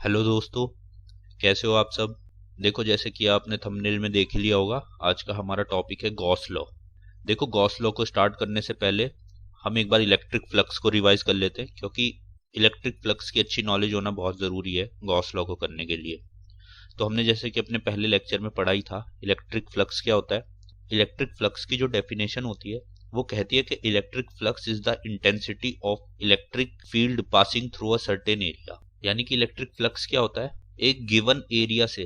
Hello दोस्तों, कैसे हो आप सब। देखो, जैसे कि आपने थंबनेल में देख ही लिया होगा, आज का हमारा टॉपिक है गॉस लॉ। देखो, गॉस लॉ को स्टार्ट करने से पहले हम एक बार इलेक्ट्रिक फ्लक्स को रिवाइज कर लेते हैं, क्योंकि इलेक्ट्रिक फ्लक्स की अच्छी नॉलेज होना बहुत ज़रूरी है गॉस लॉ को करने के लिए। तो हमने जैसे कि अपने पहले लेक्चर में पढ़ा ही था, इलेक्ट्रिक फ्लक्स क्या होता है। इलेक्ट्रिक फ्लक्स की जो डेफिनेशन होती है वो कहती है कि electric flux is the intensity of electric field passing through a certain area. यानी कि इलेक्ट्रिक फ्लक्स क्या होता है, एक गिवन एरिया से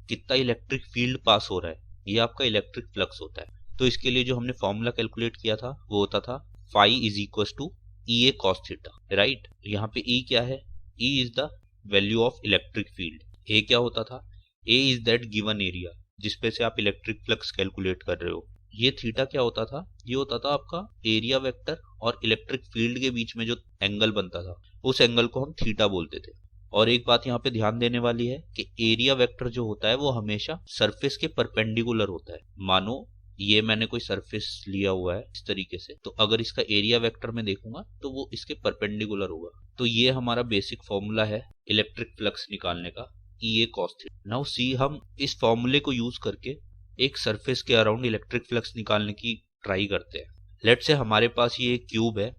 कितना इलेक्ट्रिक फील्ड पास हो रहा है, ये आपका इलेक्ट्रिक फ्लक्स होता है। तो इसके लिए जो हमने फॉर्मूला कैलकुलेट किया था वो होता था phi is equal to E A cos theta, right. यहाँ पे ई क्या है, E is the value of electric field. A क्या होता था, A is that given area जिसपे से आप इलेक्ट्रिक फ्लक्स कैलकुलेट कर रहे हो। ये थीटा क्या होता था, ये होता था आपका एरिया वेक्टर और इलेक्ट्रिक फील्ड के बीच में जो एंगल बनता था, उस एंगल को हम थीटा बोलते थे। और एक बात यहाँ पे ध्यान देने वाली है कि एरिया वेक्टर जो होता है वो हमेशा सरफेस के परपेंडिकुलर होता है। मानो ये मैंने कोई सरफेस लिया हुआ है इस तरीके से, तो अगर इसका एरिया वेक्टर में देखूंगा तो वो इसके परपेंडिकुलर होगा। तो ये हमारा बेसिक फॉर्मूला है इलेक्ट्रिक फ्लक्स निकालने का, ई A cos theta. Now see, हम इस फॉर्मूले को यूज करके एक सरफेस के अराउंड इलेक्ट्रिक फ्लक्स निकालने की ट्राई करते हैं। लेट से हमारे पास ये एक क्यूब है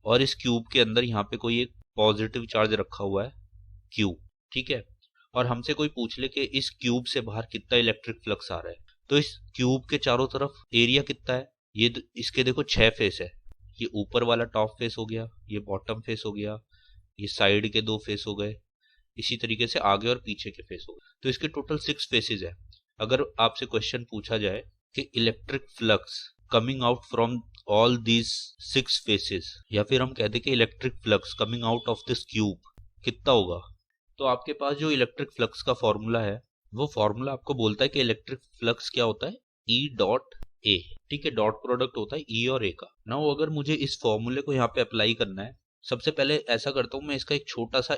और इस क्यूब के अंदर यहाँ पे कोई एक पॉजिटिव चार्ज रखा हुआ है क्यूब, ठीक है। और हमसे कोई पूछ ले कि इस क्यूब से बाहर कितना इलेक्ट्रिक फ्लक्स आ रहा है, तो इस क्यूब के चारों तरफ एरिया कितना है, ये इसके देखो 6 फेस है। ये ऊपर वाला टॉप फेस हो गया, ये बॉटम फेस हो गया, ये साइड के 2 फेस हो गए, इसी तरीके से आगे और पीछे के फेस हो गए। तो इसके टोटल 6 फेसेस है। अगर आपसे क्वेश्चन पूछा जाए कि electric flux coming out from all these 6 faces, या फिर हम कहते कि electric flux coming out of this cube कितना होगा, तो आपके पास जो इलेक्ट्रिक फ्लक्स का फॉर्मूला है वो फॉर्मूला आपको बोलता है कि इलेक्ट्रिक फ्लक्स क्या होता है, ई डॉट ए, ठीक है। डॉट प्रोडक्ट होता है ई और ए का। नाउ अगर मुझे इस फॉर्मूले को यहाँ पे अप्लाई करना है, सबसे पहले ऐसा करता हूँ, मैं इसका एक छोटा सा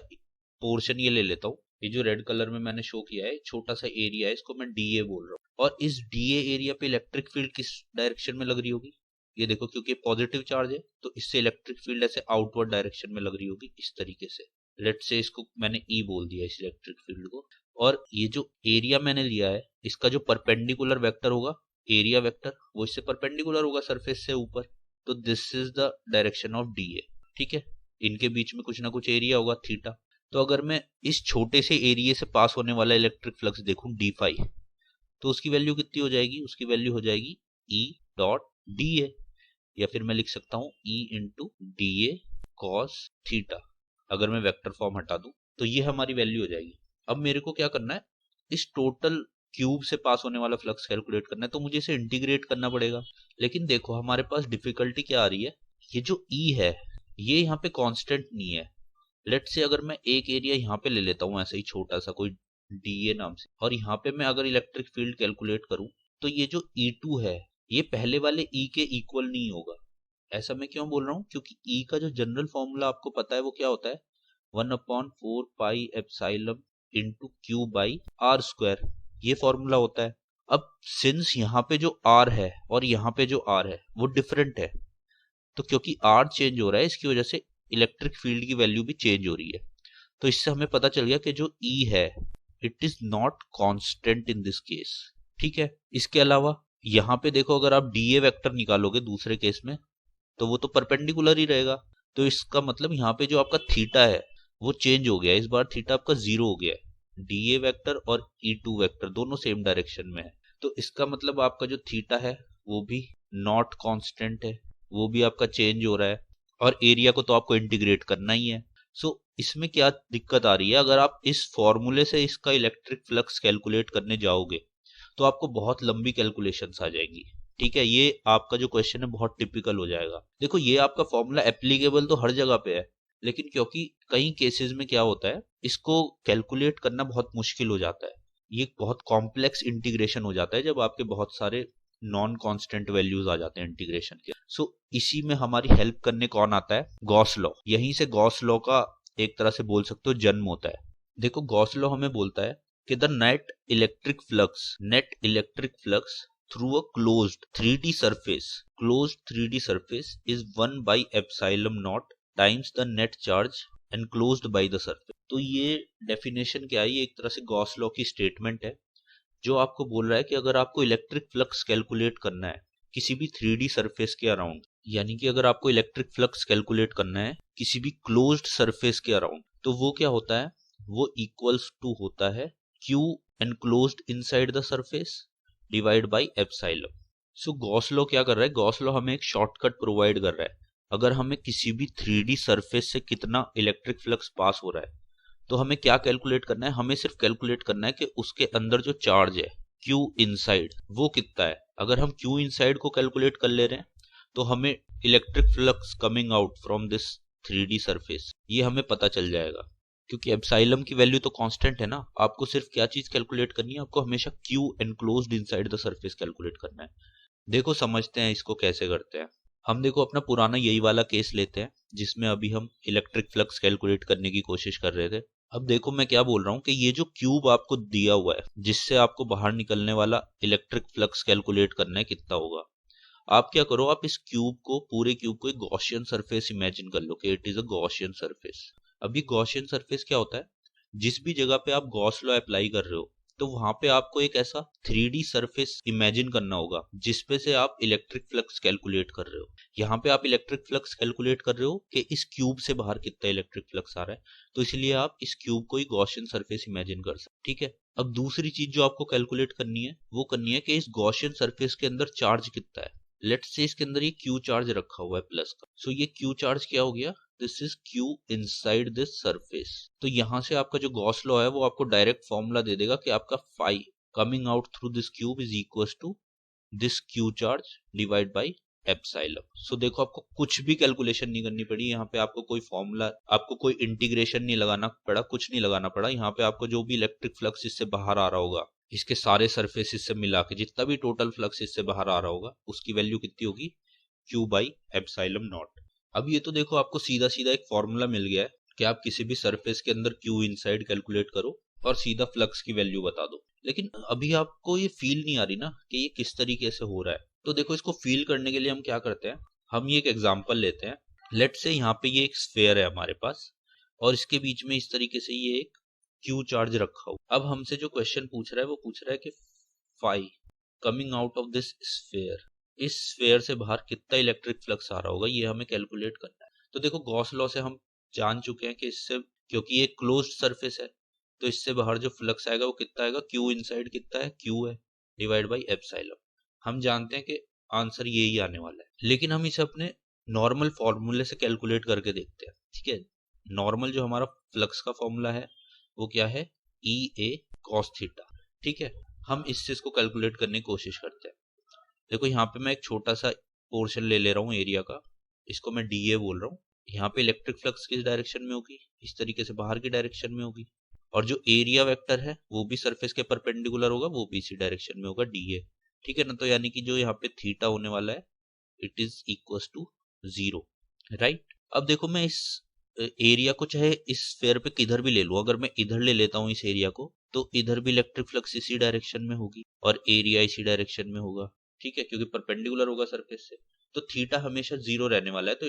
पोर्शन ये ले लेता हूँ। ये जो रेड कलर में मैंने शो किया है छोटा सा एरिया है, इसको मैं डी ए बोल रहा हूँ। और इस डी ए एरिया पे इलेक्ट्रिक फील्ड किस डायरेक्शन में लग रही होगी, ये देखो, क्योंकि पॉजिटिव चार्ज है तो इससे इलेक्ट्रिक फील्ड ऐसे आउटवर्ड डायरेक्शन में लग रही होगी इस तरीके से। लेट से इसको मैंने ई बोल दिया इस इलेक्ट्रिक फील्ड को। और ये जो एरिया मैंने लिया है, इसका जो परपेंडिकुलर वेक्टर होगा, एरिया वेक्टर, वो इससे परपेंडिकुलर होगा सरफेस से ऊपर। तो this is the direction of D A, ठीक है। इनके बीच में कुछ ना कुछ एरिया होगा थीटा। तो अगर मैं इस छोटे से एरिया से पास होने वाला इलेक्ट्रिक फ्लक्स देखूं डी फाई, तो उसकी वैल्यू कितनी हो जाएगी, उसकी वैल्यू हो जाएगी ई डॉट डी ए, या फिर मैं लिख सकता हूं ई into D A cos theta. अगर मैं वेक्टर फॉर्म हटा दूं तो ये हमारी वैल्यू हो जाएगी। अब मेरे को क्या करना है, इस टोटल क्यूब से पास होने वाला फ्लक्स कैलकुलेट करना है, तो मुझे इसे इंटीग्रेट करना पड़ेगा। लेकिन देखो हमारे पास डिफिकल्टी क्या आ रही है, ये जो ई है ये यहाँ पे कांस्टेंट नहीं है। लेट से अगर मैं एक एरिया यहाँ पे ले लेता हूँ ऐसे ही छोटा सा कोई डी ए नाम से, और यहाँ पे मैं अगर इलेक्ट्रिक फील्ड कैलकुलेट करूँ, तो ये जो E2 है ये पहले वाले E के इक्वल नहीं होगा। ऐसा मैं क्यों बोल रहा हूँ, क्योंकि E का जो जनरल फॉर्मूला आपको पता है वो क्या होता है, 1/4 pi epsilon into Q by R square, ये फॉर्मूला होता है। अब सिंस यहाँ पे जो R है और यहाँ पे जो R है वो डिफरेंट है, तो क्योंकि R चेंज हो रहा है इसकी वजह से इलेक्ट्रिक फील्ड की वैल्यू भी चेंज हो रही है। तो इससे हमें पता चल गया कि जो E है it is not constant in this case, ठीक है। इसके अलावा यहाँ पे देखो, अगर आप DA वेक्टर निकालोगे दूसरे केस में तो वो तो परपेंडिकुलर ही रहेगा। तो इसका मतलब यहाँ पे जो आपका थीटा है वो चेंज हो गया, इस बार थीटा आपका 0 हो गया है। DA वेक्टर और E2 वेक्टर दोनों सेम डायरेक्शन में है, तो इसका मतलब आपका जो थीटा है वो भी नॉट कांस्टेंट है, वो भी आपका चेंज हो रहा है। और एरिया को तो आपको इंटीग्रेट करना ही है। सो इसमें क्या दिक्कत आ रही है, अगर आप इस फॉर्मूले से इसका इलेक्ट्रिक फ्लक्स कैलकुलेट करने जाओगे तो आपको बहुत लंबी कैलकुलेशंस आ जाएंगी, ठीक है। ये आपका जो क्वेश्चन है बहुत टिपिकल हो जाएगा। देखो, ये आपका फॉर्मूला एप्लीकेबल तो हर जगह पे है, लेकिन क्योंकि कई केसेस में क्या होता है, इसको कैलकुलेट करना बहुत मुश्किल हो जाता है। ये बहुत कॉम्प्लेक्स इंटीग्रेशन हो जाता है जब आपके बहुत सारे नॉन कांस्टेंट वैल्यूज आ जाते हैं इंटीग्रेशन के। सो इसी में हमारी हेल्प करने कौन आता है, गॉस लॉ। यहीं से गॉस लॉ का एक तरह से बोल सकते हो जन्म होता है। देखो, गॉस लॉ हमें बोलता है कि the net electric flux through a closed 3D surface is 1 by epsilon naught times the net charge enclosed by the surface. तो ये डेफिनेशन क्या है, ये एक तरह से गॉस लॉ की स्टेटमेंट है जो आपको बोल रहा है कि अगर आपको इलेक्ट्रिक फ्लक्स कैलकुलेट करना है किसी भी 3D सरफेस के अराउंड, यानी कि अगर आपको इलेक्ट्रिक फ्लक्स कैलकुलेट करना है किसी भी क्लोज्ड सरफेस के अराउंड, तो वो क्या होता है, वो इक्वल्स टू होता है Q enclosed inside the surface divide by epsilon. So Gauss law क्या कर रहा है, गॉस लॉ हमें एक शॉर्टकट प्रोवाइड कर रहा है। अगर हमें किसी भी 3D सरफेस से कितना इलेक्ट्रिक फ्लक्स पास हो रहा है तो हमें क्या कैलकुलेट करना है, हमें सिर्फ कैलकुलेट करना है कि उसके अंदर जो चार्ज है Q इनसाइड वो कितना है। अगर हम Q इनसाइड को कैलकुलेट कर ले रहे हैं तो हमें electric flux coming out from this 3D surface ये हमें पता चल जाएगा, क्योंकि एप्सिलॉन की वैल्यू तो कांस्टेंट है ना। आपको सिर्फ क्या चीज कैलकुलेट करनी है, आपको हमेशा Q enclosed inside the surface calculate करना है। देखो समझते हैं इसको कैसे करते हैं। हम देखो अपना पुराना यही वाला केस लेते हैं जिसमें अभी हम इलेक्ट्रिक फ्लक्स कैलकुलेट करने की कोशिश कर रहे थे। अब देखो मैं क्या बोल रहा हूँ कि ये जो क्यूब आपको दिया हुआ है जिससे आपको बाहर निकलने वाला इलेक्ट्रिक फ्लक्स कैलकुलेट करना है कितना होगा, आप क्या करो, आप इस क्यूब को, पूरे क्यूब को एक गॉसियन सरफेस इमेजिन कर लो कि it is a Gaussian surface. अब ये गॉसियन सरफेस क्या होता है, जिस भी जगह पे आप गॉस लॉ अप्लाई कर रहे हो तो वहां पे आपको एक ऐसा 3D सरफेस इमेजिन करना होगा जिसपे से आप इलेक्ट्रिक फ्लक्स कैलकुलेट कर रहे हो। यहाँ पे आप इलेक्ट्रिक फ्लक्स कैलकुलेट कर रहे हो कि इस क्यूब से बाहर कितना इलेक्ट्रिक फ्लक्स आ रहा है, तो इसलिए आप इस क्यूब को ही गॉसियन सरफेस इमेजिन कर सकते, ठीक है। अब दूसरी चीज जो आपको कैलकुलेट करनी है वो करनी है कि इस गॉसियन सरफेस के अंदर चार्ज कितना है। लेट्स से इसके अंदर ये क्यू चार्ज रखा हुआ है प्लस का, सो ये क्यू चार्ज क्या हो गया, this is Q inside this surface. तो यहां से आपका जो गॉस लॉ है वो आपको डायरेक्ट फॉर्मूला दे देगा कि आपका phi coming out through this cube is equal to this Q charge divide by epsilon. So देखो आपको कुछ भी कैलकुलेशन नहीं करनी पड़ी, यहाँ पे आपको कोई फॉर्मूला, आपको कोई इंटीग्रेशन नहीं लगाना पड़ा, कुछ नहीं लगाना पड़ा। यहाँ पे आपको जो भी इलेक्ट्रिक फ्लक्स इससे बाहर आ रहा होगा, इसके सारे सरफेस से मिला के जितना भी टोटल फ्लक्स इससे बाहर आ रहा होगा उसकी वैल्यू कितनी होगी, Q बाई एप्सिलॉन नॉट। अब ये तो देखो आपको सीधा सीधा एक फॉर्मूला मिल गया है कि आप किसी भी सरफेस के अंदर Q इनसाइड कैलकुलेट करो और सीधा फ्लक्स की वैल्यू बता दो। लेकिन अभी आपको ये फील नहीं आ रही ना कि ये किस तरीके से हो रहा है। तो देखो इसको फील करने के लिए हम क्या करते हैं, हम ये एक एग्जांपल लेते हैं। लेट्स से यहाँ पे ये एक स्फेयर है हमारे पास और इसके बीच में इस तरीके से ये एक Q चार्ज रखा हो। अब हमसे जो क्वेश्चन पूछ रहा है वो पूछ रहा है कि phi coming out of this sphere, इस स्फेयर से बाहर कितना इलेक्ट्रिक फ्लक्स आ रहा होगा, ये हमें कैलकुलेट करना है। तो देखो गॉस लॉ से हम जान चुके हैं कि इससे, क्योंकि ये क्लोज्ड सरफेस है तो इससे बाहर जो फ्लक्स आएगा वो कितना आएगा, Q इनसाइड कितना है, Q है डिवाइड बाई एप्सिलॉन। हम जानते हैं कि आंसर यही आने वाला है, लेकिन हम इसे अपने नॉर्मल फॉर्मूले से कैलकुलेट करके देखते हैं, ठीक है। नॉर्मल जो हमारा फ्लक्स का फॉर्मूला है वो क्या है, ई ए कॉस थीटा, ठीक है। हम इससे इसको कैलकुलेट करने की कोशिश करते हैं। देखो यहाँ पे मैं एक छोटा सा पोर्शन ले ले रहा हूँ एरिया का, इसको मैं डी ए बोल रहा हूँ। यहाँ पे इलेक्ट्रिक फ्लक्स किस डायरेक्शन में होगी, इस तरीके से बाहर की डायरेक्शन में होगी, और जो एरिया वेक्टर है वो भी सरफेस के परपेंडिकुलर होगा, वो भी इसी डायरेक्शन में होगा, डी ए, ठीक है ना। तो यानी कि जो यहाँ पे थीटा होने वाला है it is equal to 0, right. अब देखो मैं इस एरिया को चाहे इस स्फेयर पे किधर भी ले लूं, अगर मैं इधर ले लेता हूँ इस एरिया को तो इधर भी इलेक्ट्रिक फ्लक्स इसी डायरेक्शन में होगी और एरिया इसी डायरेक्शन में होगा, ठीक है, क्योंकि परपेंडिकुलर होगा सरफेस से। तो थीटा हमेशा 0 रहने वाला है, तो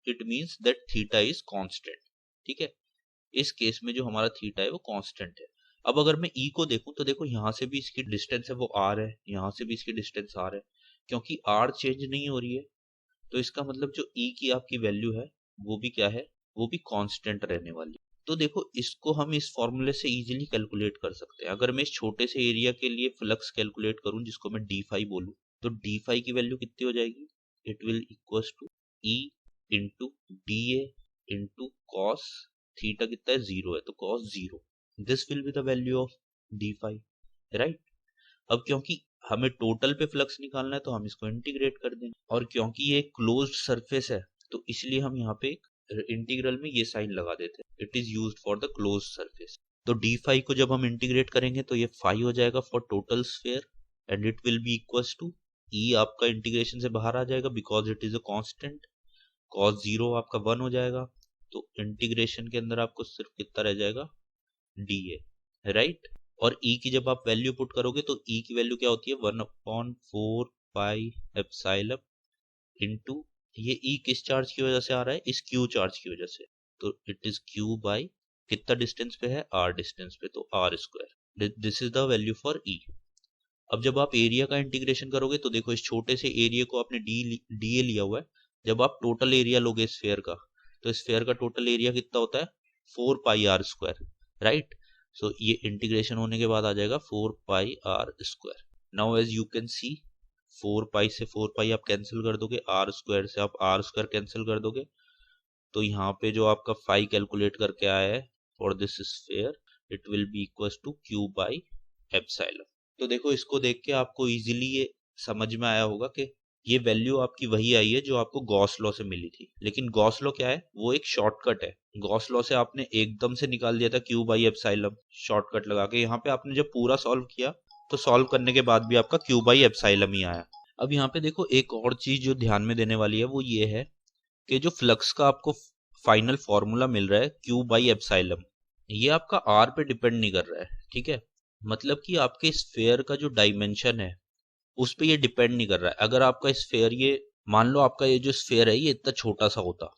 it means that theta is constant, ठीक है। इस केस में जो हमारा थीटा है वो कांस्टेंट है। अब अगर मैं ई को देखूं तो देखो यहाँ से भी इसकी डिस्टेंस है वो आर है, यहाँ से भी इसकी डिस्टेंस आर है, क्योंकि आर चेंज नहीं हो रही है तो इसका मतलब जो ई की आपकी वैल्यू है वो भी क्या है, वो भी कांस्टेंट रहने वाली है। तो देखो इसको हम इस फॉर्मूले से इजीली कैलकुलेट कर सकते हैं। अगर मैं इस छोटे से एरिया के लिए फ्लक्स कैलकुलेट करूं जिसको मैं डी फाई बोलूं, तो डी फाई की वैल्यू कितनी हो जाएगी, it will equal to E into D A into cos theta, कितना है 0 है तो cos 0, this will be the value of D phi, right. अब क्योंकि हमें टोटल पे फ्लक्स निकालना है तो हम इसको इंटीग्रेट कर देंगे, और क्योंकि ये क्लोज्ड सरफेस है तो इसलिए हम यहाँ पे एक इंटीग्रल में ये साइन लगा देते हैं, it is used for the closed surface. तो डी फाई को जब हम इंटीग्रेट करेंगे तो ये फाई हो जाएगा for total sphere and it will be equals to E, आपका इंटीग्रेशन से बाहर आ जाएगा because it is a constant, cos 0 आपका 1 हो जाएगा, तो इंटीग्रेशन के अंदर आपको सिर्फ कितना रह जाएगा, डी ए, राइट। और e की जब आप वैल्यू पुट करोगे तो e की वैल्यू क्या होती है, 1/4 पाई एप्सिलॉन इंटू, ये e किस चार्ज की वजह से आ रहा है, इस q चार्ज की वजह से, तो इट इज क्यू बाई कितना डिस्टेंस पे है, आर डिस्टेंस पे, तो R square. This is the value for E. अब जब आप एरिया का इंटीग्रेशन करोगे तो देखो इस छोटे से एरिया को आपने डी ए लिया हुआ है, जब आप टोटल एरिया लोगे स्फेयर का, तो स्फेयर का टोटल एरिया कितना होता है, 4 pi R square, right. So ये इंटीग्रेशन होने के बाद आ जाएगा 4 pi R square. Now as you can see 4 pi से 4 पाई आप कैंसिल कर दोगे, आर स्क्वायर से आप आर स्क्वायर कैंसिल कर दोगे, तो यहाँ पे जो आपका फाई कैलकुलेट करके आया है for this sphere, it will be equals to Q by epsilon. तो देखो इसको देख के आपको इजीली ये समझ में आया होगा कि ये वैल्यू आपकी वही आई है जो आपको गॉस लॉ से मिली थी। लेकिन गॉस लॉ क्या है, वो एक शॉर्टकट है। गॉस लॉ से आपने एकदम से निकाल दिया था क्यू बाई एप्सिलॉन शॉर्टकट लगा के, यहाँ पे आपने जब पूरा सॉल्व किया तो सॉल्व करने के बाद भी आपका क्यू बाई एप्सिलॉन ही आया। अब यहाँ पे देखो एक और चीज जो ध्यान में देने वाली है वो ये है कि जो फ्लक्स का आपको फाइनल फॉर्मूला मिल रहा है क्यू बाई एप्सिलॉन, ये आपका आर पे डिपेंड नहीं कर रहा है, ठीक है। मतलब कि आपके स्फेयर का जो डायमेंशन है उस पे ये डिपेंड नहीं कर रहा है। अगर आपका स्फेयर ये मान लो आपका ये जो स्फेयर है ये इतना छोटा सा होता,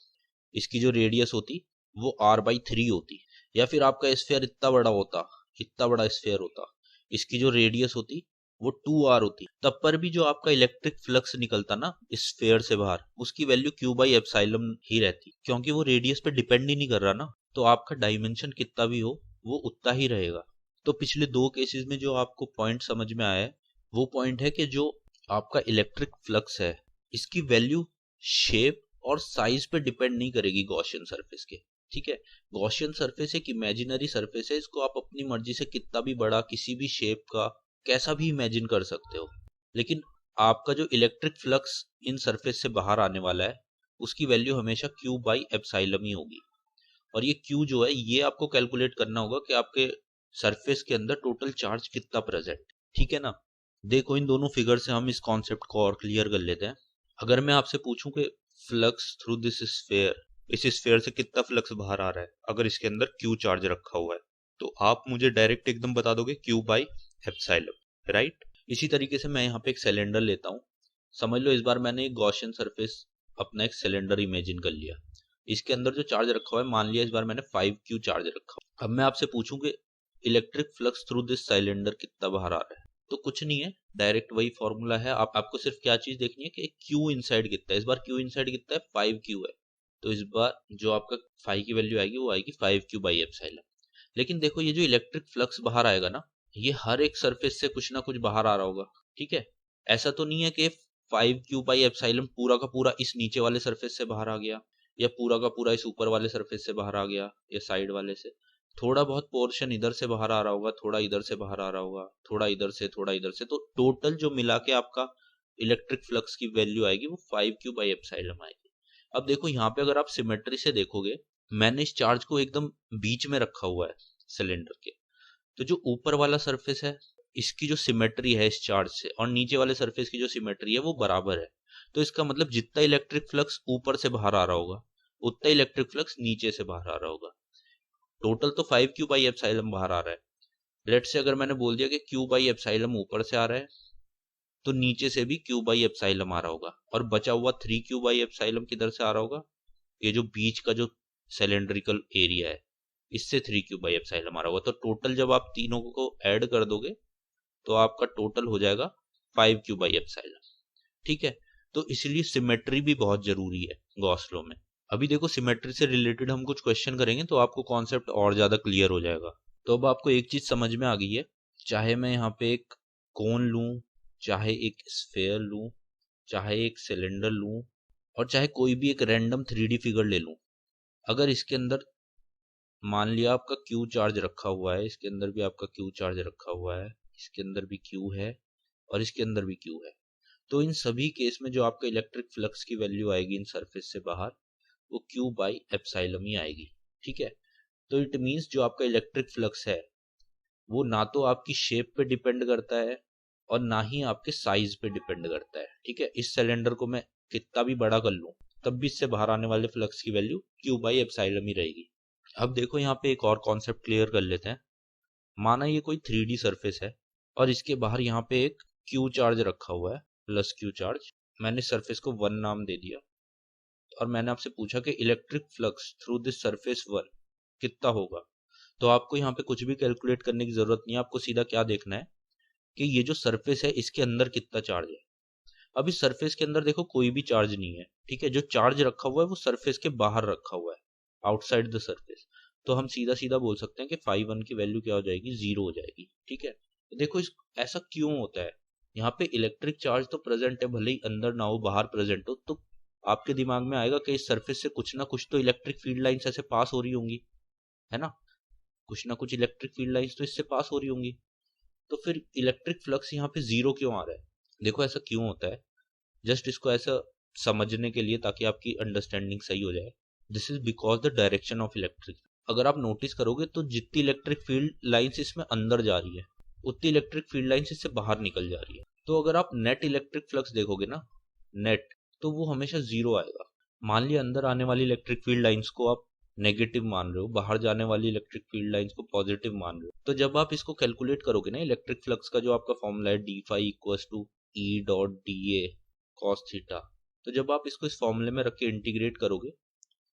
इसकी जो रेडियस होती वो r/3 होती, या फिर आपका स्फेयर इतना बड़ा होता, इतना बड़ा स्फेयर होता, इसकी जो रेडियस होती वो 2r होती, तब पर भी जो आपका इलेक्ट्रिक फ्लक्स निकलता ना स्फेयर से बाहर, उसकी वैल्यू क्यू बाई एप्सिलॉन ही रहती, क्योंकि वो रेडियस पे डिपेंड ही नहीं कर रहा ना, तो आपका डायमेंशन कितना भी हो वो उतना ही रहेगा। तो पिछले दो केसेस में जो आपको पॉइंट समझ में आया है वो पॉइंट है कि जो आपका इलेक्ट्रिक फ्लक्स है इसकी वैल्यू शेप और साइज पे डिपेंड नहीं करेगी गॉसियन सरफेस के, ठीक है। गॉसियन सरफेस एक इमेजिनरी सरफेस है, इसको आप अपनी मर्जी से कितना भी बड़ा किसी भी शेप का कैसा भी इमेजिन कर सकते हो, लेकिन आपका जो इलेक्ट्रिक फ्लक्स इन सरफेस से बाहर आने वाला है उसकी वैल्यू हमेशा क्यू बाई एप्सिलॉन ही होगी। और ये क्यू जो है ये आपको कैलकुलेट करना होगा कि आपके सरफेस के अंदर टोटल चार्ज कितना प्रेजेंट, ठीक है ना। देखो इन दोनों फिगर से हम इस कॉन्सेप्ट को और क्लियर कर लेते हैं। अगर मैं आपसे पूछूं कि फ्लक्स थ्रू दिस स्फेयर, इस स्फेयर से कितना फ्लक्स बाहर आ रहा है अगर इसके अंदर क्यू चार्ज रखा हुआ है, तो आप मुझे डायरेक्ट एकदम बता दोगे क्यू बाई एप्सिलॉन, राइट। इसी तरीके से मैं यहाँ पे एक सिलेंडर लेता हूँ, समझ लो इस बार मैंने एक गॉसियन सरफेस अपना एक सिलेंडर इमेजिन कर लिया, इसके अंदर जो चार्ज रखा हुआ है मान लिया इस बार मैंने 5Q चार्ज रखा हुआ। अब मैं आपसे पूछूं कि electric flux through this cylinder कितना बाहर आ रहा है, तो कुछ नहीं है, डायरेक्ट वही फॉर्मूला है। आपको सिर्फ क्या चीज देखनी है कि Q इनसाइड कितना है, इस बार Q इनसाइड कितना है, 5Q है, तो इस बार जो आपका फाई की वैल्यू आएगी वो आएगी 5Q बाई एप्सिलॉन। लेकिन देखो ये जो इलेक्ट्रिक फ्लक्स बाहर आएगा ना ये हर एक सरफेस से कुछ ना कुछ बाहर आ रहा होगा, ठीक है। ऐसा तो नहीं है कि 5Q बाई एप्सिलॉन पूरा का पूरा इस नीचे वाले सरफेस से बाहर आ गया, या पूरा का पूरा इस ऊपर वाले सरफेस से बाहर आ गया, या साइड वाले से। थोड़ा बहुत पोर्शन इधर से बाहर आ रहा होगा, थोड़ा इधर से बाहर आ रहा होगा, थोड़ा इधर से, थोड़ा इधर से, तो टोटल जो मिला के आपका इलेक्ट्रिक फ्लक्स की वैल्यू आएगी वो 5Q बाई एप्सिलॉन आएगी। अब देखो यहाँ पे अगर आप सिमेट्री से देखोगे, मैंने इस चार्ज को एकदम बीच में रखा हुआ है सिलेंडर के, तो जो ऊपर वाला सरफेस है इसकी जो सिमेट्री है इस चार्ज से और नीचे वाले सरफेस की जो सिमेट्री है वो बराबर है, तो इसका मतलब जितना इलेक्ट्रिक फ्लक्स ऊपर से बाहर आ रहा होगा उतना इलेक्ट्रिक फ्लक्स नीचे से बाहर आ रहा होगा। टोटल तो 5Q बाई एप्सिलॉन बाहर आ रहा है, लेट से अगर मैंने बोल दिया कि Q बाई एप्सिलॉन ऊपर से आ रहा है तो नीचे से भी Q बाई एप्सिलॉन आ रहा होगा, और बचा हुआ 3Q बाई एप्सिलॉन किधर से आ रहा होगा, ये जो बीच का जो सिलेंड्रिकल एरिया है इससे 3Q बाई एप्सिलॉन आ रहा होगा। तो टोटल जब आप तीनों को ऐड कर दोगे तो आपका टोटल हो जाएगा 5Q बाई एप्सिलॉन, ठीक है। तो इसलिए सिमेट्री भी बहुत जरूरी है गॉस लॉ में। अभी देखो सिमेट्री से रिलेटेड हम कुछ क्वेश्चन करेंगे तो आपको कॉन्सेप्ट और ज्यादा क्लियर हो जाएगा। तो अब आपको एक चीज समझ में आ गई है, चाहे मैं यहाँ पे एक कोन लूं, चाहे एक स्फेयर लूं, चाहे एक सिलेंडर लूं, और चाहे कोई भी एक रैंडम 3D फिगर ले लूं, अगर इसके अंदर मान लिया आपका Q चार्ज रखा हुआ है, इसके अंदर भी आपका Q चार्ज रखा हुआ है, इसके अंदर भी Q है और इसके अंदर भी Q है, तो इन सभी केस में जो आपका इलेक्ट्रिक फ्लक्स की वैल्यू आएगी इन सरफेस से बाहर वो Q बाई एप्सिलॉन ही आएगी, ठीक है। तो इट मींस जो आपका इलेक्ट्रिक फ्लक्स है वो ना तो आपकी शेप पे डिपेंड करता है और ना ही आपके साइज पे डिपेंड करता है, ठीक है। इस सिलेंडर को मैं कितना भी बड़ा कर लूं तब भी इससे बाहर आने वाले फ्लक्स की वैल्यू Q बाई एप्सिलॉन ही रहेगी। अब देखो यहाँ पे एक और कॉन्सेप्ट क्लियर कर लेते हैं। माना ये कोई 3D सरफेस है और इसके बाहर यहाँ पे एक Q चार्ज रखा हुआ है, प्लस Q चार्ज, मैंने सरफेस को 1 नाम दे दिया। और मैंने आपसे पूछा कि electric flux through this surface one कितना होगा, तो आपको यहाँ पे कुछ भी कैलकुलेट करने की जरूरत नहीं है। आपको सीधा क्या देखना है कि ये जो सरफेस है इसके अंदर कितना चार्ज है। अब इस सरफेस के अंदर देखो कोई भी चार्ज नहीं है, ठीक है। जो चार्ज रखा हुआ है वो सरफेस के बाहर रखा हुआ है, आउटसाइड द सरफेस। तो हम सीधा सीधा बोल सकते हैं कि फाई वन की वैल्यू क्या हो जाएगी, 0 हो जाएगी, ठीक है। तो देखो ऐसा क्यों होता है, यहाँ पे इलेक्ट्रिक चार्ज तो प्रेजेंट है, भले ही अंदर ना हो बाहर प्रेजेंट हो, तो आपके दिमाग में आएगा कि इस सरफेस से कुछ ना कुछ तो इलेक्ट्रिक फील्ड लाइंस ऐसे पास हो रही होंगी, है ना। कुछ ना कुछ इलेक्ट्रिक फील्ड लाइंस तो इससे पास हो रही होंगी। तो फिर इलेक्ट्रिक फ्लक्स यहाँ पे 0 क्यों आ रहा है? देखो ऐसा क्यों होता है, जस्ट इसको ऐसा समझने के लिए, ताकि आपकी अंडरस्टैंडिंग सही हो जाए। This is because the direction of electric. अगर आप नोटिस करोगे तो जितनी इलेक्ट्रिक फील्ड लाइंस इसमें अंदर जा रही है उतनी इलेक्ट्रिक फील्ड लाइंस इससे बाहर निकल जा रही है। तो अगर आप नेट इलेक्ट्रिक फ्लक्स देखोगे ना, नेट, तो वो हमेशा 0 आएगा। मान लिया अंदर आने वाली इलेक्ट्रिक फील्ड लाइंस को आप नेगेटिव मान रहे हो, बाहर जाने वाली इलेक्ट्रिक फील्ड लाइंस को पॉजिटिव मान रहे हो, तो जब आप इसको कैलकुलेट करोगे ना, इलेक्ट्रिक फ्लक्स का जो आपका फॉर्मूला है D phi equals to E dot D A cos theta, तो जब आप इसको इस फॉर्मूले में रख के इंटीग्रेट करोगे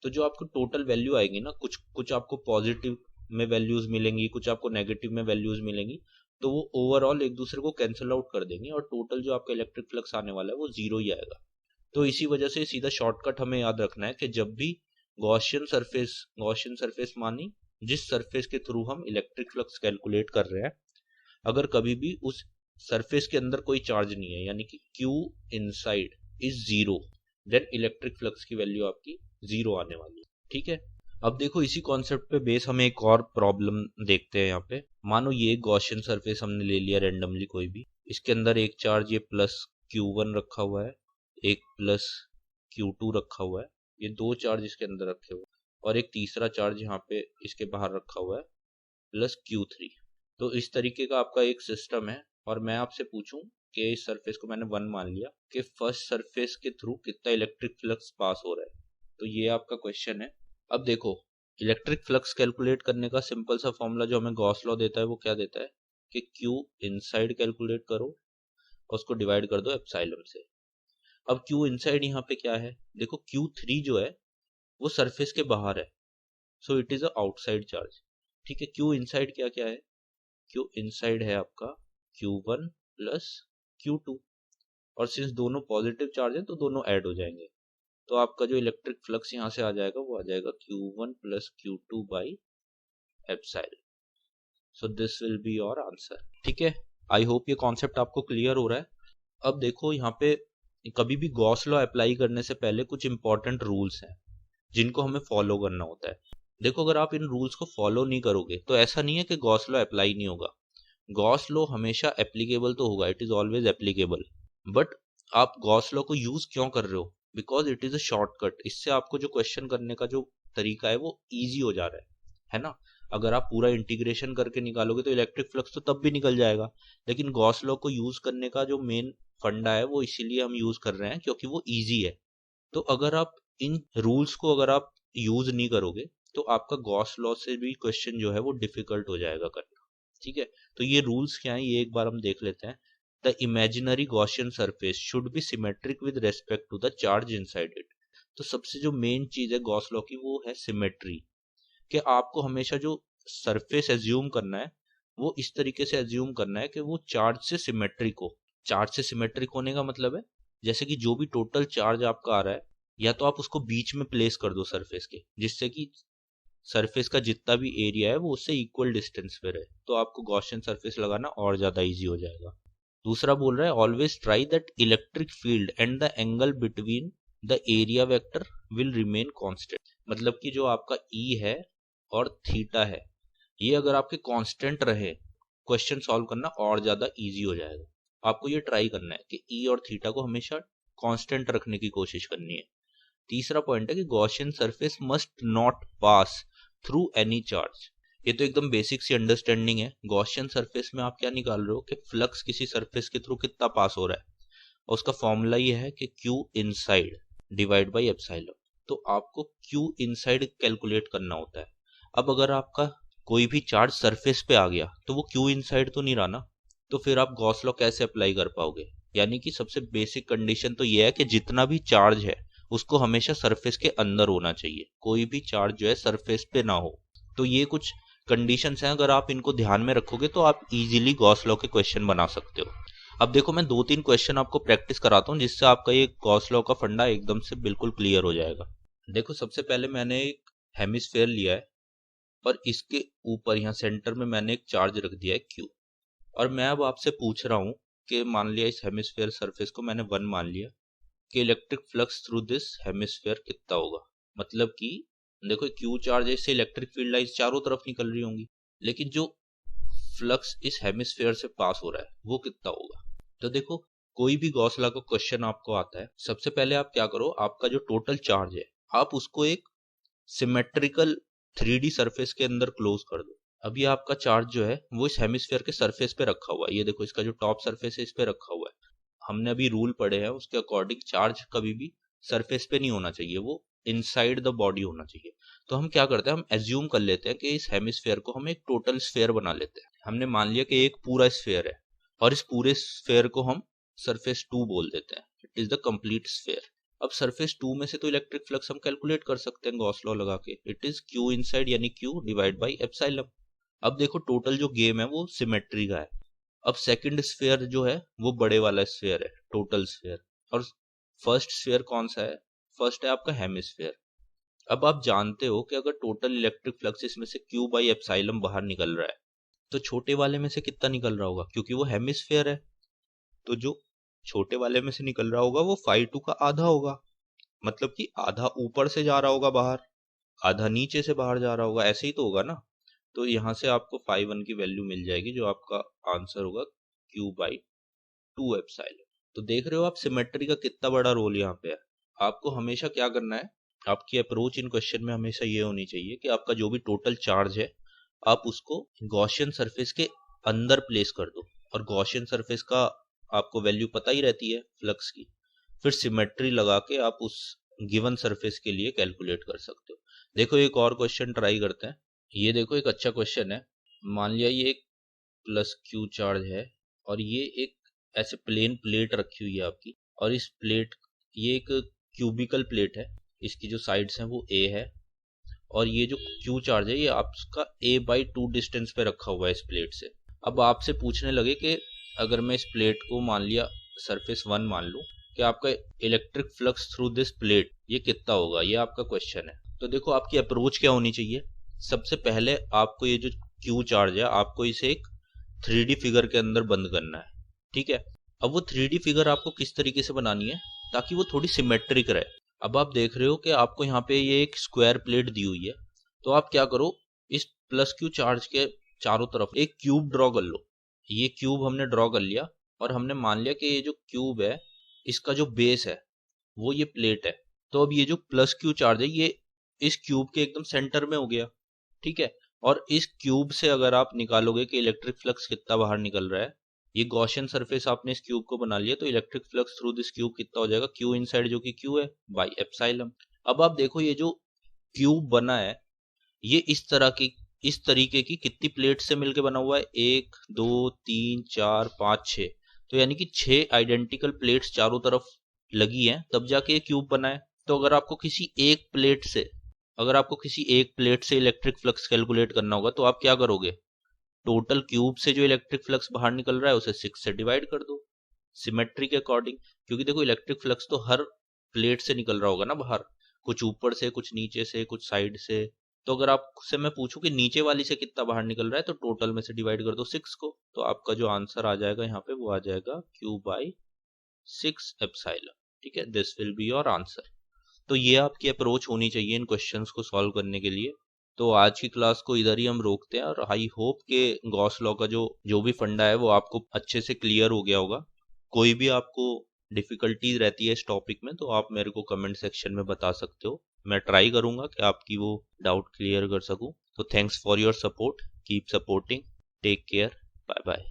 तो जो आपको टोटल वैल्यू आएगी ना, कुछ आपको पॉजिटिव में वैल्यूज मिलेंगी, कुछ आपको नेगेटिव में वैल्यूज मिलेंगी, तो वो ओवरऑल एक दूसरे को कैंसिल आउट कर देंगे और टोटल जो आपका इलेक्ट्रिक फ्लक्स आने वाला है वो 0 ही आएगा। तो इसी वजह से सीधा शॉर्टकट हमें याद रखना है कि जब भी गॉसियन सरफेस मानी जिस सरफेस के थ्रू हम इलेक्ट्रिक फ्लक्स कैलकुलेट कर रहे हैं, अगर कभी भी उस सरफेस के अंदर कोई चार्ज नहीं है, यानी कि Q inside is 0, then electric flux की वैल्यू आपकी 0 आने वाली है, ठीक है। अब देखो इसी कॉन्सेप्ट पे बेस हमें एक और प्रॉब्लम देखते हैं यहाँ पे। मानो ये गॉसियन सरफेस हमने ले लिया रैंडमली कोई भी, इसके अंदर एक चार्ज ये प्लस Q1 रखा हुआ है, एक प्लस Q2 रखा हुआ है, ये 2 चार्ज इसके अंदर रखे हुए हैं, और एक तीसरा चार्ज यहाँ पे इसके बाहर रखा हुआ है प्लस Q3। तो इस तरीके का आपका एक सिस्टम है, और मैं आपसे पूछूं कि इस सरफेस को मैंने 1 मान लिया कि फर्स्ट सरफेस के थ्रू कितना इलेक्ट्रिक फ्लक्स पास हो रहा है, तो ये आपका क्वेश्चन है। अब देखो इलेक्ट्रिक फ्लक्स कैलकुलेट करने का सिंपल सा फॉर्मूला जो हमें गॉस लॉ देता है वो क्या देता है कि Q इनसाइड कैलकुलेट करो और उसको डिवाइड कर दो एप्सिलॉन से। अब Q इनसाइड यहाँ पे क्या है, देखो Q3 जो है वो सरफेस के बाहर है, so it is a outside charge, ठीक है। Q इनसाइड क्या क्या है, Q इनसाइड है आपका Q1 प्लस Q2, और सिंस दोनों पॉजिटिव चार्ज है तो दोनों ऐड हो जाएंगे, तो आपका जो इलेक्ट्रिक फ्लक्स यहाँ से आ जाएगा वो आ जाएगा Q1 plus Q2 by epsilon. So this will be your answer, ठीक है। आई होप ये कॉन्सेप्ट आपको क्लियर हो रहा है। अब देखो यहाँ पे कभी भी गॉस लॉ अप्लाई करने से पहले कुछ इंपॉर्टेंट रूल्स हैं जिनको हमें फॉलो करना होता है। देखो अगर आप इन रूल्स को फॉलो नहीं करोगे तो ऐसा नहीं है कि गॉस लॉ अप्लाई नहीं होगा, गॉस लॉ हमेशा एप्लीकेबल तो होगा, it is always applicable. But आप गॉस लॉ को यूज क्यों कर रहे हो, because it is a shortcut. इससे आपको जो क्वेश्चन करने का जो तरीका है वो इजी हो जा रहा है ना। अगर आप पूरा इंटीग्रेशन करके निकालोगे तो इलेक्ट्रिक फ्लक्स तो तब भी निकल जाएगा, लेकिन गॉस लॉ को यूज करने का जो मेन फंडा है वो इसीलिए हम यूज कर रहे हैं क्योंकि वो इजी है। तो अगर आप इन रूल्स को अगर आप यूज नहीं करोगे तो आपका गॉस लॉ से भी क्वेश्चन जो है वो डिफिकल्ट हो जाएगा करना, ठीक है। तो ये रूल्स क्या है ये एक बार हम देख लेते हैं। The imaginary Gaussian surface should be symmetric with respect to the charge inside it. तो सबसे जो मेन चीज है गॉस लॉ की वो है सिमेट्री, कि आपको हमेशा जो सरफेस एज्यूम करना है वो इस तरीके से एज्यूम करना है कि वो चार्ज से सिमेट्रिक हो। चार्ज से सिमेट्रिक होने का मतलब है जैसे कि जो भी टोटल चार्ज आपका आ रहा है या तो आप उसको बीच में प्लेस कर दो सरफेस के, जिससे कि सरफेस का जितना भी एरिया है वो उससे इक्वल डिस्टेंस पे रहे, तो आपको गॉसियन सरफेस लगाना और ज्यादा इजी हो जाएगा। दूसरा बोल रहा है always try that electric field and the angle between the area vector will remain constant. मतलब कि जो आपका ई है और थीटा है ये अगर आपके कांस्टेंट रहे, क्वेश्चन सॉल्व करना और ज्यादा इजी हो जाएगा। आपको ये ट्राई करना है कि ई और थीटा को हमेशा कांस्टेंट रखने की कोशिश करनी है। तीसरा पॉइंट है कि Gaussian surface must not pass through any charge. ये तो एकदम बेसिक सी अंडरस्टैंडिंग है। गॉसियन सरफेस में आप क्या निकाल रहे हो कि फ्लक्स किसी सरफेस के थ्रू कितना पास हो रहा है, और उसका फॉर्मूला ये है कि Q inside divide by epsilon. तो आपको Q इनसाइड कैलकुलेट करना होता है। अब अगर आपका कोई भी चार्ज सरफेस पे आ गया तो वो Q इनसाइड तो नहीं रहा ना, तो फिर आप गॉस लॉ कैसे अप्लाई कर पाओगे। यानी कि सबसे बेसिक कंडीशन तो ये है कि जितना भी चार्ज है उसको हमेशा सरफेस के अंदर होना चाहिए, कोई भी चार्ज जो है सरफेस पे ना हो। तो ये कुछ कंडीशंस हैं, अगर आप इनको ध्यान में रखोगे तो आप इजीली गॉस लॉ के क्वेश्चन बना सकते हो। अब देखो मैं 2-3 क्वेश्चन आपको प्रैक्टिस कराता हूँ जिससे आपका ये गॉस लॉ का फंडा एकदम से बिल्कुल क्लियर हो जाएगा। देखो सबसे पहले मैंने एक हेमिस्फेयर लिया है और इसके ऊपर यहाँ सेंटर में मैंने एक चार्ज रख दिया है Q, और मैं अब आपसे पूछ रहा हूँ कि मान लिया इस हेमिस्फेयर सरफेस को मैंने 1 मान लिया कि electric flux through this hemisphere कितना होगा। मतलब कि देखो Q चार्ज है, इससे इलेक्ट्रिक फील्ड लाइंस चारों तरफ निकल रही होंगी, लेकिन जो फ्लक्स इस हेमिस्फेयर से पास हो रहा है वो कितना होगा। तो देखो कोई भी गॉस लॉ का क्वेश्चन आपको आता है, सबसे पहले आप क्या करो, आपका जो टोटल चार्ज है आप उसको एक सिमेट्रिकल 3D सरफेस के अंदर क्लोज कर दो। अभी आपका चार्ज जो है वो इस हेमिस्फेयर के सरफेस पे रखा हुआ है, ये देखो इसका जो टॉप सरफेस है इस पे रखा हुआ है। हमने अभी रूल पढ़े हैं उसके अकॉर्डिंग चार्ज कभी भी सरफेस पे नहीं होना चाहिए, वो इनसाइड द बॉडी होना चाहिए। तो हम क्या करते हैं, हम एज्यूम कर लेते हैं कि इस हेमिस्फेयर को हम एक टोटल स्फेयर बना लेते हैं। हमने मान लिया कि एक पूरा स्फेयर है और इस पूरे स्फेयर को हम सरफेस 2 बोल देते हैं, it is the complete sphere. अब सरफेस 2 में से तो इलेक्ट्रिक फ्लक्स हम कैलकुलेट कर सकते हैं गॉस लॉ लगा के, इट इज Q इनसाइड यानी Q डिवाइड बाई एप्सिलॉन। अब देखो टोटल जो गेम है वो सिमेट्री का है। अब सेकंड स्फेयर जो है वो बड़े वाला स्फेयर है, टोटल स्फेयर, और फर्स्ट स्फेयर कौन सा है, फर्स्ट है आपका हेमिस्फेयर। अब आप जानते हो कि अगर टोटल इलेक्ट्रिक फ्लक्स इसमें से Q बाई एप्सिलॉन बाहर निकल रहा है तो छोटे वाले में से कितना निकल रहा होगा, क्योंकि वो हेमिस्फेयर है तो जो छोटे वाले में से निकल रहा होगा वो φ2 का आधा होगा। मतलब कि आधा ऊपर से जा रहा होगा बाहर, आधा नीचे से बाहर जा रहा होगा, ऐसे ही तो होगा ना। तो यहाँ से आपको φ1 की वैल्यू मिल जाएगी जो आपका आंसर होगा Q बाई 2 एप्सिलॉन। तो देख रहे हो आप सिमेट्री का कितना बड़ा रोल यहाँ पे है। आपको हमेशा क्या करना है, आपकी अप्रोच इन क्वेश्चन में हमेशा ये होनी चाहिए कि आपका जो भी टोटल चार्ज है आप उसको गॉसियन सरफेस के अंदर प्लेस कर दो, और गॉसियन सरफेस का आपको वैल्यू पता ही रहती है फ्लक्स की, फिर सिमेट्री लगा के आप उस गिवन सरफेस के लिए कैलकुलेट कर सकते हो। देखो एक और क्वेश्चन ट्राई करते हैं। ये देखो एक अच्छा क्वेश्चन है, मान लिया ये एक प्लस Q चार्ज है और ये एक ऐसे प्लेन प्लेट रखी हुई है आपकी, और इस प्लेट, ये एक क्यूबिकल प्लेट है, इसकी जो साइड्स हैं वो A है, और ये जो Q चार्ज है ये आपका A/2 डिस्टेंस पे रखा हुआ है इस प्लेट से। अब आपसे पूछने लगे कि अगर मैं इस प्लेट को मान लिया सरफेस 1 मान लूं कि आपका electric flux through this plate ये कितना होगा, ये आपका क्वेश्चन है। तो देखो आपकी अप्रोच क्या होनी चाहिए, सबसे पहले आपको ये जो Q चार्ज है आपको इसे एक 3D फिगर के अंदर बंद करना है, ठीक है। अब वो 3D फिगर आपको किस तरीके से बनानी है ताकि वो थोड़ी सिमेट्रिक रहे। अब आप देख रहे हो कि आपको यहाँ पे ये एक स्क्वायर प्लेट दी हुई है, तो आप क्या करो, इस प्लस Q चार्ज के चारों तरफ एक क्यूब ड्रॉ कर लो। ये क्यूब हमने ड्रॉ कर लिया और हमने मान लिया कि ये जो क्यूब है इसका जो बेस है वो ये प्लेट है। तो अब ये जो प्लस Q चार्ज है ये इस क्यूब के एकदम सेंटर में हो गया, ठीक है। और इस क्यूब से अगर आप निकालोगे कि इलेक्ट्रिक फ्लक्स कितना बाहर निकल रहा है, ये गॉसियन सरफेस आपने इस क्यूब को बना लिया, तो electric flux through this cube कितना हो जाएगा, Q इनसाइड जो कि Q है बाई एप्सिलॉन। अब आप देखो ये जो क्यूब बना है ये इस तरीके की कितनी प्लेट से मिलकर बना हुआ है, 1 2 3 4 5 6, तो यानी कि 6 आइडेंटिकल प्लेट्स चारों तरफ लगी हैं तब जाके ये क्यूब बना है। तो अगर आपको किसी एक प्लेट से इलेक्ट्रिक फ्लक्स कैलकुलेट करना होगा तो आप क्या करोगे, टोटल क्यूब से जो इलेक्ट्रिक फ्लक्स बाहर निकल रहा है उसे 6 से डिवाइड कर दो सिमेट्री के अकॉर्डिंग, क्योंकि देखो इलेक्ट्रिक फ्लक्स तो हर प्लेट से निकल रहा होगा ना बाहर, कुछ ऊपर से, कुछ नीचे से, कुछ साइड से। तो अगर आपसे मैं पूछूं कि नीचे वाली से कितना बाहर निकल रहा है तो टोटल में से डिवाइड कर दो 6 को, तो आपका जो आंसर आ जाएगा यहाँ पे वो आ जाएगा Q बाई 6 एप्सिलॉन, ठीक है। This will be your answer. तो ये आपकी अप्रोच होनी चाहिए इन क्वेश्चंस को सॉल्व करने के लिए। तो आज की क्लास को इधर ही हम रोकते हैं, और आई होप कि गॉस लॉ का जो भी फंडा है वो आपको अच्छे से क्लियर हो गया होगा। कोई भी आपको डिफिकल्टीज रहती है इस टॉपिक में तो आप मेरे को कमेंट सेक्शन में बता सकते हो, मैं ट्राई करूंगा कि आपकी वो डाउट क्लियर कर सकूं। तो thanks for your support, keep supporting, take care, bye bye.